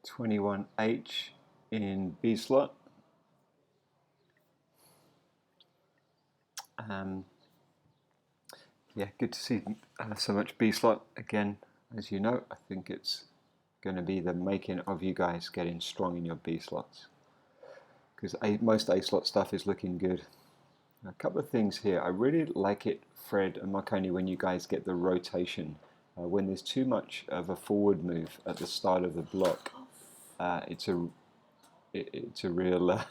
21H in B slot. Yeah, good to see so much B slot again. As you know, I think it's going to be the making of you guys getting strong in your B slots, because most A slot stuff is looking good. A couple of things here. I really like it, Fred and Marconi, when you guys get the rotation. When there's too much of a forward move at the start of the block, it's a real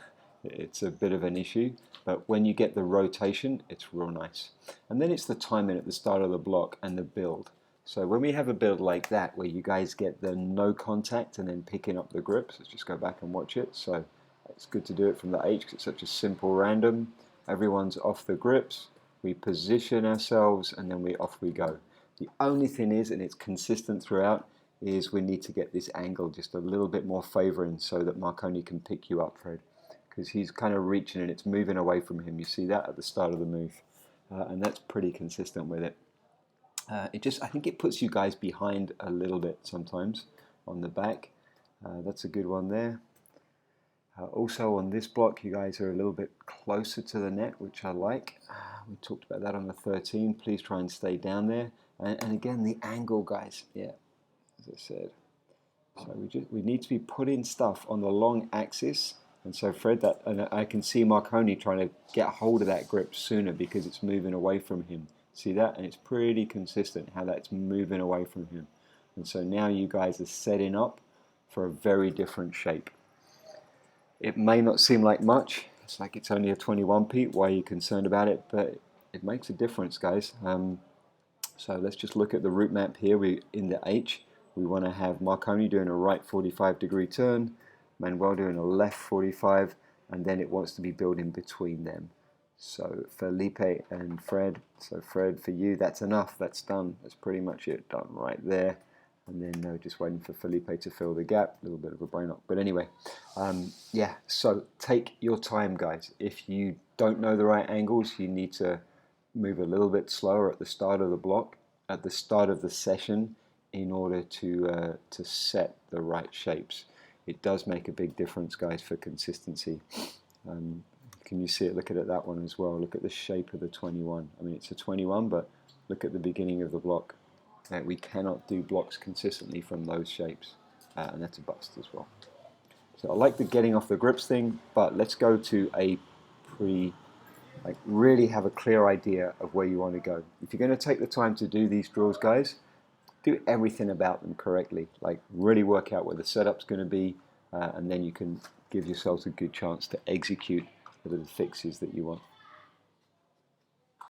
it's a bit of an issue. But when you get the rotation, it's real nice. And then it's the timing at the start of the block and the build. So when we have a build like that, where you guys get the no contact and then picking up the grips, let's just go back and watch it. So it's good to do it from the H because it's such a simple random. Everyone's off the grips, we position ourselves, and then off we go. The only thing is, and it's consistent throughout, is we need to get this angle just a little bit more favoring so that Marconi can pick you up, Fred, because he's kind of reaching and it's moving away from him. You see that at the start of the move, and that's pretty consistent with it. I think it puts you guys behind a little bit sometimes on the back. That's a good one there. Also on this block, you guys are a little bit closer to the net, which I like. We talked about that on the 13. Please try and stay down there. And again, the angle, guys. Yeah, as I said. So we need to be putting stuff on the long axis. And so Fred, and I can see Marconi trying to get hold of that grip sooner because it's moving away from him. See that? And it's pretty consistent how that's moving away from him. And so now you guys are setting up for a very different shape. It may not seem like much. It's like it's only a 21p. Why are you concerned about it? But it makes a difference, guys. So let's just look at the route map here. We in the H. We want to have Marconi doing a right 45-degree turn, Manuel doing a left 45, and then it wants to be building between them. So Felipe and Fred. So Fred, for you, that's enough. That's done. That's pretty much it. Done right there. And then just waiting for Felipe to fill the gap. A little bit of a brain up. But anyway, yeah, so take your time, guys. If you don't know the right angles, you need to move a little bit slower at the start of the block, at the start of the session, in order to set the right shapes. It does make a big difference, guys, for consistency. Can you see it? Look at it, that one as well. Look at the shape of the 21. I mean, it's a 21, but look at the beginning of the block. We cannot do blocks consistently from those shapes, and that's a bust as well. So I like the getting off the grips thing, but let's go to a really have a clear idea of where you want to go. If you're going to take the time to do these drills, guys, do everything about them correctly. Like really work out where the setup's going to be, and then you can give yourselves a good chance to execute the fixes that you want.